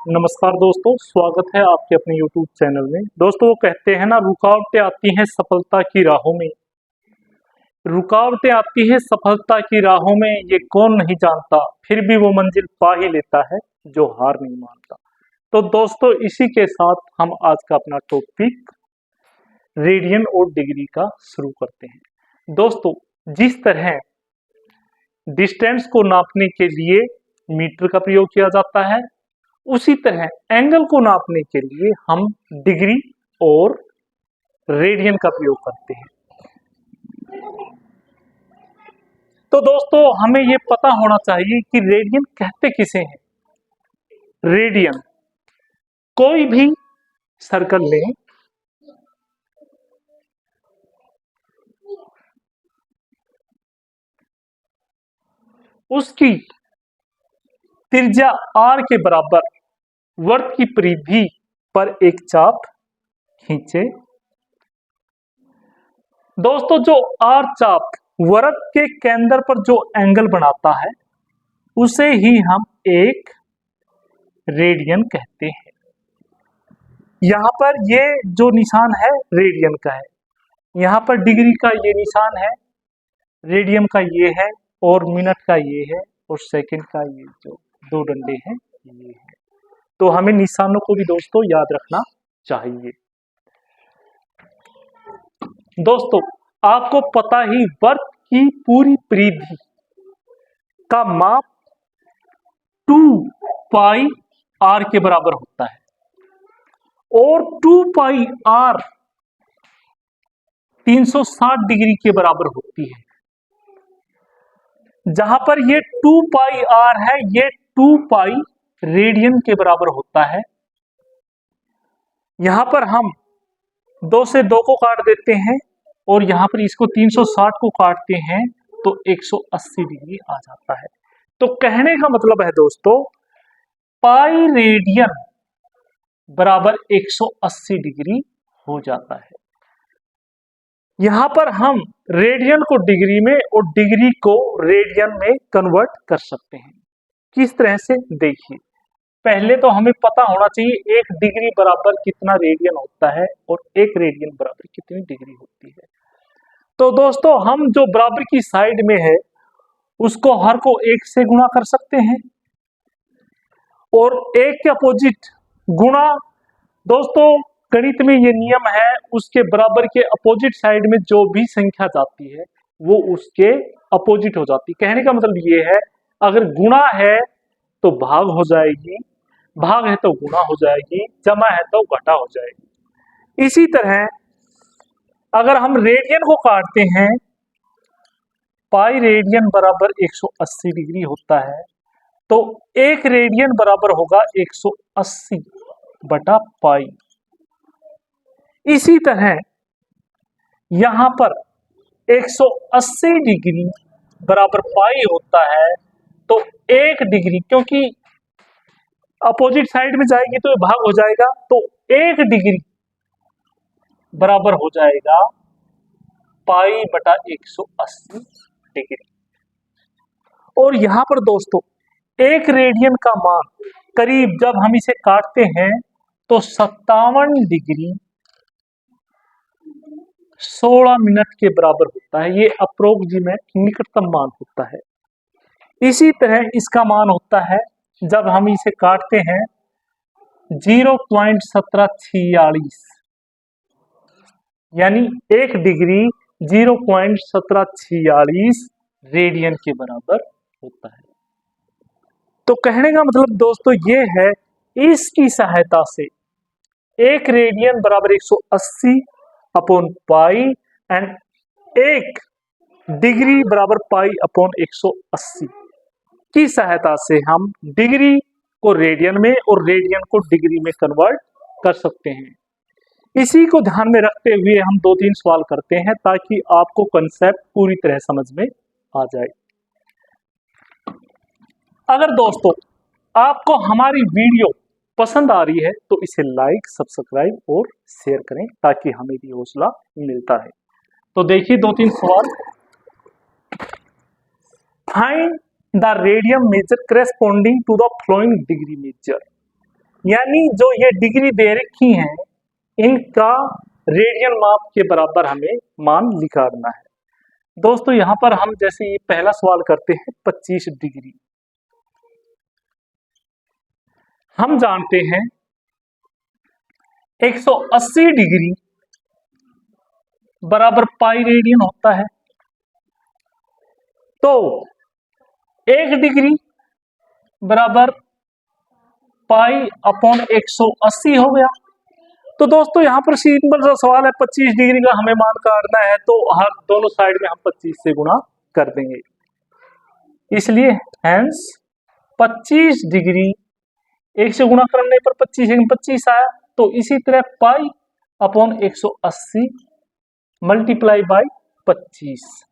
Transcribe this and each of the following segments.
नमस्कार दोस्तों, स्वागत है आपके अपने YouTube चैनल में। दोस्तों, वो कहते हैं ना, रुकावटें आती हैं सफलता की राहों में। रुकावटें आती हैं सफलता की राहों में, ये कौन नहीं जानता, फिर भी वो मंजिल पा ही लेता है जो हार नहीं मानता। तो दोस्तों, इसी के साथ हम आज का अपना टॉपिक रेडियन और डिग्री का शुरू करते हैं। दोस्तों, जिस तरह डिस्टेंस को नापने के लिए मीटर का प्रयोग किया जाता है, उसी तरह एंगल को नापने के लिए हम डिग्री और रेडियन का प्रयोग करते हैं। तो दोस्तों, हमें यह पता होना चाहिए कि रेडियन कहते किसे हैं। रेडियन, कोई भी सर्कल लें, उसकी त्रिज्या r के बराबर वर्त की परिधि पर एक चाप खींचे। दोस्तों, जो r चाप वर्त के केंद्र पर जो एंगल बनाता है, उसे ही हम एक रेडियन कहते हैं। यहां पर ये जो निशान है रेडियन का है, यहां पर डिग्री का ये निशान है, रेडियन का ये है, और मिनट का ये है, और सेकंड का ये जो दो डंडे हैं ये है। तो हमें निशानों को भी दोस्तों याद रखना चाहिए। दोस्तों, आपको पता ही वर्त की पूरी परिधि का माप 2 पाई r के बराबर होता है, और 2 पाई r 360 डिग्री के बराबर होती है। जहां पर ये 2 पाई r है, ये 2 पाई रेडियन के बराबर होता है। यहां पर हम 2 से 2 को काट देते हैं, और यहां पर इसको 360 को काटते हैं तो 180 डिग्री आ जाता है। तो कहने का मतलब है दोस्तों, पाई रेडियन बराबर 180 डिग्री हो जाता है। यहां पर हम रेडियन को डिग्री में और डिग्री को रेडियन में कन्वर्ट कर सकते हैं। किस तरह से, देखिए, पहले तो हमें पता होना चाहिए एक डिग्री बराबर कितना रेडियन होता है और एक रेडियन बराबर कितनी डिग्री होती है। तो दोस्तों, हम जो बराबर की साइड में है उसको हर को 1 से गुणा कर सकते हैं, और 1 के अपोजिट गुणा, दोस्तों गणित में ये नियम है, उसके बराबर के अपोजिट साइड में जो भी संख्या जाती है वो उसके अपोजिट हो जाती है। कहने का मतलब ये है, अगर गुणा है तो भाग हो जाएगी, भाग है तो गुणा हो जाएगी, जमा है तो घटा हो जाएगी। इसी तरह अगर हम रेडियन को काटते हैं, पाई रेडियन बराबर 180 डिग्री होता है, तो 1 रेडियन बराबर होगा 180 बटा पाई। इसी तरह यहां पर 180 डिग्री बराबर पाई होता है, तो 1 डिग्री, क्योंकि अपोजिट साइड में जाएगी तो भाग हो जाएगा, तो 1 डिग्री बराबर हो जाएगा पाई बटा 180 डिग्री। और यहां पर दोस्तों 1 रेडियन का मान करीब जब हम इसे काटते हैं तो 57 डिग्री 16 मिनट के बराबर होता है। ये अप्रोक्सीमेट निकटतम मान होता है। इसी तरह इसका मान होता है जब हम इसे काटते हैं 0.1746, यानी 1 डिग्री 0.1746 रेडियन के बराबर होता है। तो कहने का मतलब दोस्तों ये है, इसकी सहायता से 1 रेडियन बराबर 180 अपॉन पाई एंड 1 डिग्री बराबर पाई अपॉन 180 की सहायता से हम डिग्री को रेडियन में और रेडियन को डिग्री में कन्वर्ट कर सकते हैं। इसी को ध्यान में रखते हुए हम 2-3 सवाल करते हैं ताकि आपको कंसेप्ट पूरी तरह समझ में आ जाए। अगर दोस्तों आपको हमारी वीडियो पसंद आ रही है तो इसे लाइक, सब्सक्राइब और शेयर करें ताकि हमें भी हौसला मिलता है। तो देखिए 2-3 सवाल। Find the radian measure corresponding to the following degree measure. यानी जो ये डिग्री दे रखी हैं इनका रेडियन माप के बराबर हमें मान निकालना है। दोस्तों यहां पर हम जैसे ये पहला सवाल करते हैं 25 डिग्री। हम जानते हैं 180 डिग्री बराबर पाई रेडियन होता है। तो 1 डिग्री बराबर पाई अपॉन 180 हो गया। तो दोस्तों यहां पर सिंपल सा सवाल है, 25 डिग्री का हमें मान काटना है, तो हर दोनों साइड में हम 25 से गुणा कर देंगे। इसलिए हेंस 25 डिग्री 1 से गुणा करने पर 25 आया। तो इसी तरह पाई अपॉन 180 मल्टीप्लाई बाई 25।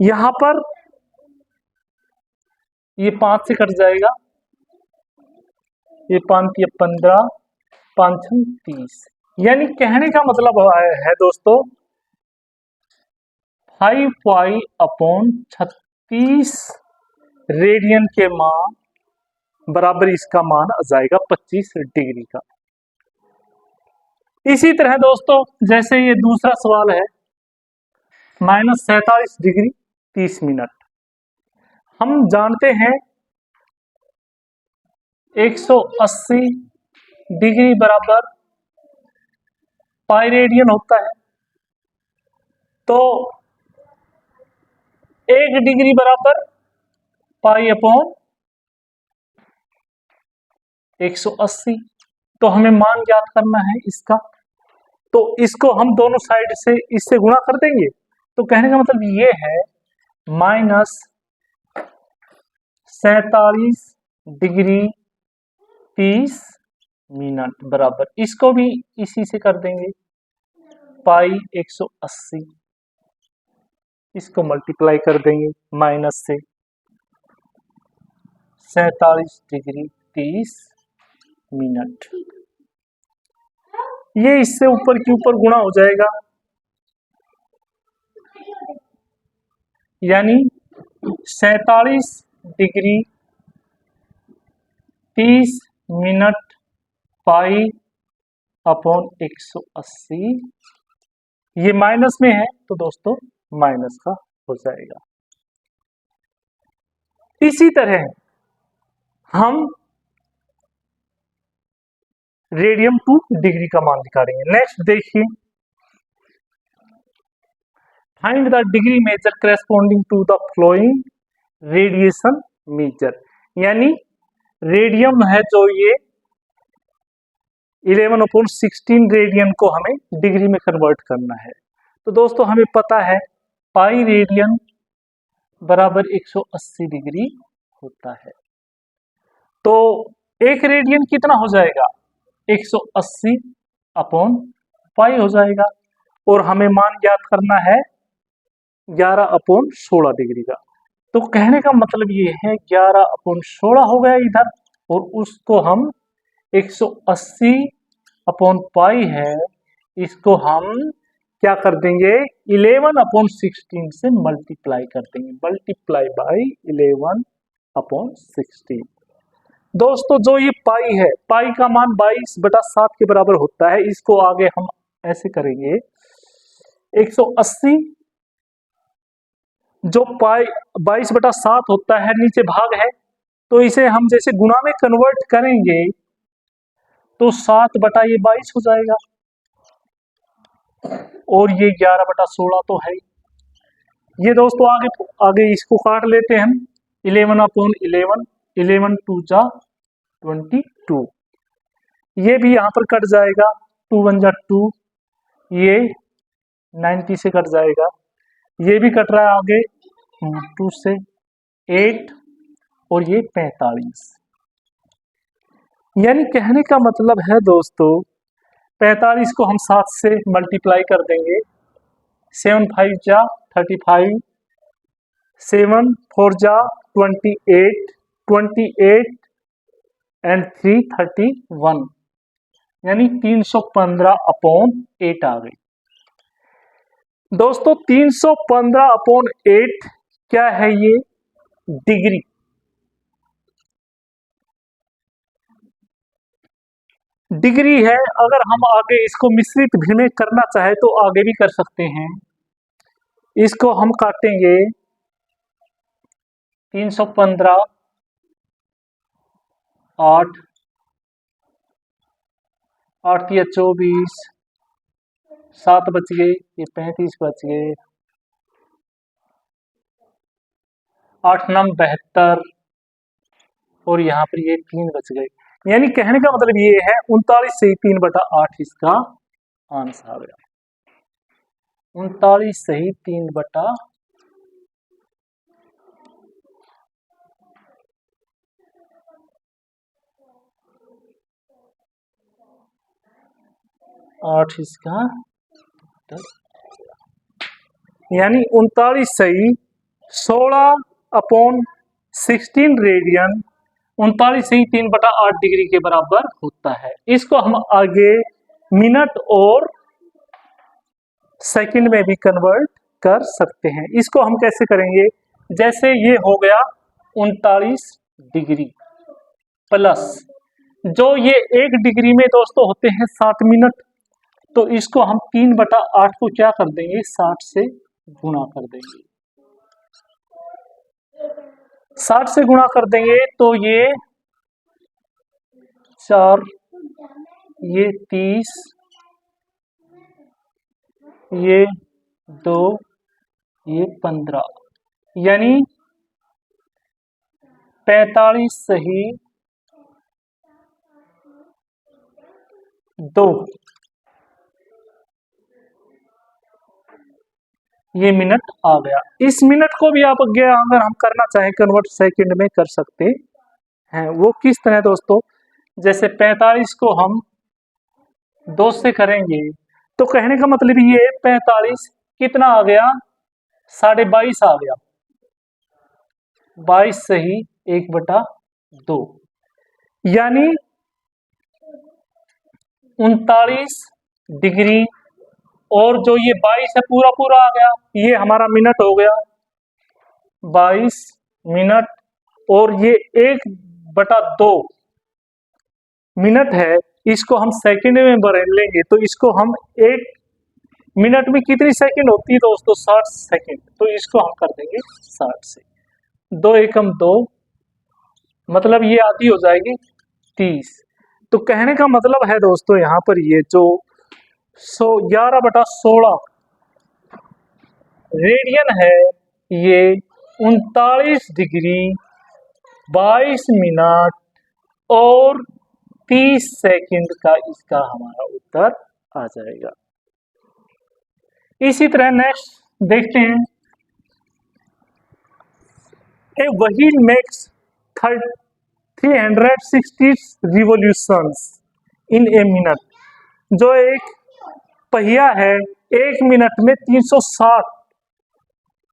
यहां पर ये 5 से कट जाएगा, ये 5 या 15, 5 30। यानी कहने का मतलब है दोस्तों 5 पाई अपॉन 36 रेडियन के मान बराबर इसका मान आ जाएगा 25 डिग्री का। इसी तरह दोस्तों जैसे ये दूसरा सवाल है -47 डिग्री 30 मिनट। हम जानते हैं 180 डिग्री बराबर पाई रेडियन होता है। तो 1 डिग्री बराबर पाई अपॉन 180। तो हमें मान ज्ञात करना है इसका, तो इसको हम दोनों साइड से इससे गुणा कर देंगे। तो कहने का मतलब ये है -47 डिग्री 30 मिनट बराबर, इसको भी इसी से कर देंगे पाई 180, इसको मल्टीप्लाई कर देंगे माइनस से 47 डिग्री 30 मिनट। ये इससे ऊपर के ऊपर गुणा हो जाएगा, यानी 47 डिग्री 30 मिनट पाई अपॉन 180। ये माइनस में है तो दोस्तों माइनस का हो जाएगा। इसी तरह हम रेडियन टू डिग्री का मान निकालेंगे। नेक्स्ट देखिए, find the degree measure corresponding to the following radian measure. यानी रेडियम है जो ये 11/16 रेडियन को हमें डिग्री में कन्वर्ट करना है। तो दोस्तों हमें पता है पाई रेडियन बराबर 180 डिग्री होता है। तो 1 रेडियन कितना हो जाएगा, 180 अपॉन पाई हो जाएगा। और हमें मान ज्ञात करना है 11/16 डिग्री का। तो कहने का मतलब ये है 11/16 हो गया इधर, और उसको हम 180 अपॉन पाई है, इसको हम क्या कर देंगे 11/16 से मल्टीप्लाई कर देंगे, मल्टीप्लाई बाई 11/16। दोस्तों जो ये पाई है, पाई का मान 22/7 के बराबर होता है। इसको आगे हम ऐसे करेंगे 180 जो पाई 22/7 होता है, नीचे भाग है, तो इसे हम जैसे गुणा में कन्वर्ट करेंगे तो 7/22 हो जाएगा, और ये 11/16 तो है। ये दोस्तों आगे इसको काट लेते हैं हम, 11/11, 11 2 जा 22, ये भी यहाँ पर कट जाएगा, 2 1 जा 2, ये 90 से कट जाएगा, ये भी कट रहा है आगे 2 से 8, और ये 45। यानी कहने का मतलब है दोस्तों 45 को हम 7 से मल्टीप्लाई कर देंगे, 7 5 जा 35, 7 4 जा 28, 28 एंड 3 31, यानी 315/8 आ गई। दोस्तों 315/8 क्या है, ये डिग्री। डिग्री है। अगर हम आगे इसको मिश्रित भी में करना चाहे तो आगे भी कर सकते हैं। इसको हम काटेंगे 315, 8, 8 या 24, 7 बच गए, ये 35 बच गए, 8 9 72 और यहाँ पर ये 3 बच गए। यानी कहने का मतलब ये है 39 से 3/8 इसका आंसर आ गया। 39 सही 3/8। इसका यानी 39 सही 16/16 रेडियन 39 सही 3/8 डिग्री के बराबर होता है। इसको हम आगे मिनट और सेकंड में भी कन्वर्ट कर सकते हैं। इसको हम कैसे करेंगे? जैसे ये हो गया 39 डिग्री प्लस जो ये 1 डिग्री में दोस्तों होते हैं 60 मिनट, तो इसको हम 3/8 को क्या कर देंगे? 60 से गुणा कर देंगे। 60 से गुणा कर देंगे तो ये 4, ये 30, ये 2, ये 15, यानी 45 सही 2, ये मिनट आ गया। इस मिनट को भी आप अगर हम करना चाहें कन्वर्ट सेकंड में कर सकते हैं। वो किस तरह दोस्तों? जैसे 45 को हम 2 से करेंगे तो कहने का मतलब ये 45 कितना आ गया? 22.5 आ गया। 22 सही 1/2, यानी 39 डिग्री और जो ये 22 है पूरा पूरा आ गया, ये हमारा मिनट हो गया 22 मिनट, और ये 1/2 मिनट है, इसको हम सेकंड में बदल लेंगे तो इसको हम 1 मिनट में कितनी सेकंड होती है दोस्तों? 60 सेकंड। तो इसको हम कर देंगे 60 से 2 एकम 2, मतलब ये आधी हो जाएगी 30। तो कहने का मतलब है दोस्तों यहाँ पर ये जो 11/16 रेडियन है, ये 39 डिग्री 22 मिनट और 30 सेकंड का इसका हमारा उत्तर आ जाएगा। इसी तरह नेक्स्ट देखते हैं। A wheel makes 360 revolutions in a minute. जो एक पहिया है 1 मिनट में 360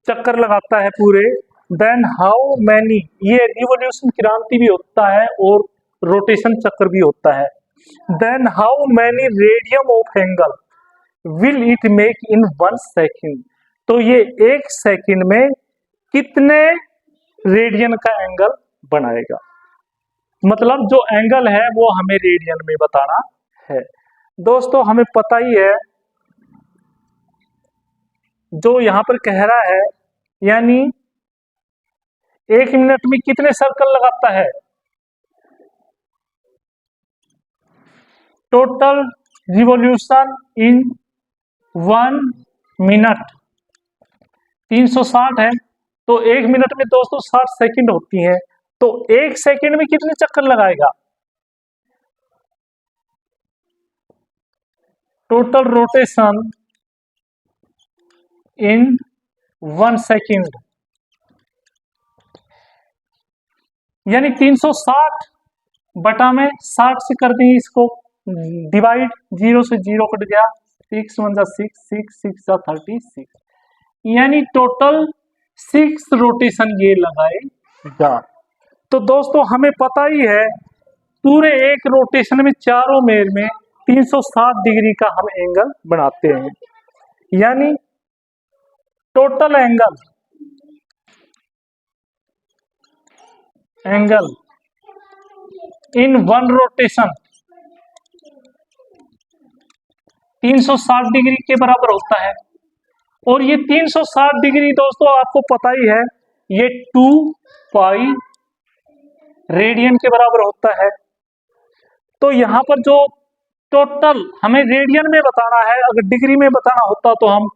चक्कर लगाता है पूरे। देन हाउ मैनी, ये रिवॉल्यूशन क्रांति भी होता है और रोटेशन चक्र भी होता है। Then how many radian of angle will it make in 1 second. तो ये 1 सेकेंड में कितने रेडियन का एंगल बनाएगा? मतलब जो एंगल है वो हमें रेडियन में बताना है। दोस्तों हमें पता ही है जो यहां पर कह रहा है, यानी 1 मिनट में कितने सर्कल लगाता है? टोटल रिवॉल्यूशन इन 1 मिनट 360 है, तो 1 मिनट में दोस्तों 60 सेकंड होती है, तो 1 सेकंड में कितने चक्कर लगाएगा? टोटल रोटेशन इन 1 सेकंड, यानी 360 बटा में 60 से कर देंगे इसको डिवाइड, 0 से 0 कट गया, 6 1 जा 6, 6 6 जा 36, यानी टोटल 6 रोटेशन ये लगाएगा। तो दोस्तों हमें पता ही है पूरे एक रोटेशन में चारों मेल में 360 डिग्री का हम एंगल बनाते हैं, यानी total angle in 1 rotation 360 degree के बराबर होता है। और ये 360 डिग्री दोस्तों आपको पता ही है, ये 2 पाई रेडियन के बराबर होता है। तो यहां पर जो टोटल हमें रेडियन में बताना है, अगर डिग्री में बताना होता तो हम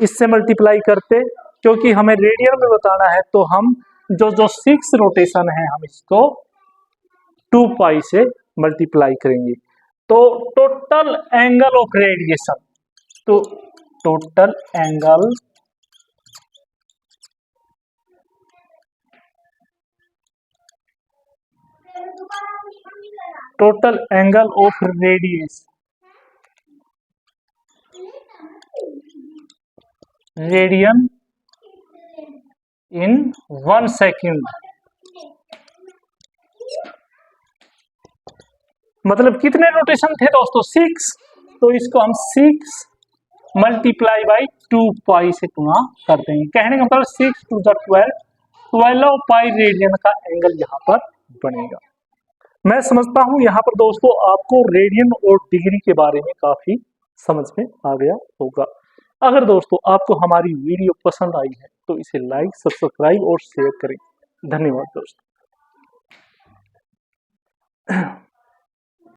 इससे मल्टीप्लाई करते, क्योंकि हमें रेडियन में बताना है तो हम जो जो 6 रोटेशन है हम इसको 2 पाई से मल्टीप्लाई करेंगे। तो टोटल एंगल ऑफ रेडिएशन, तो total angle of radian in 1 second, मतलब कितने रोटेशन थे दोस्तों? 6। तो इसको हम 6 मल्टीप्लाई बाई 2 पाई से गुणा कर देंगे। कहने का मतलब 6 टू द 12 पाई रेडियन का एंगल यहाँ पर बनेगा। मैं समझता हूं यहाँ पर दोस्तों आपको रेडियन और डिग्री के बारे में काफी समझ में आ गया होगा। अगर दोस्तों आपको हमारी वीडियो पसंद आई है तो इसे लाइक, सब्सक्राइब और शेयर करें। धन्यवाद दोस्तों।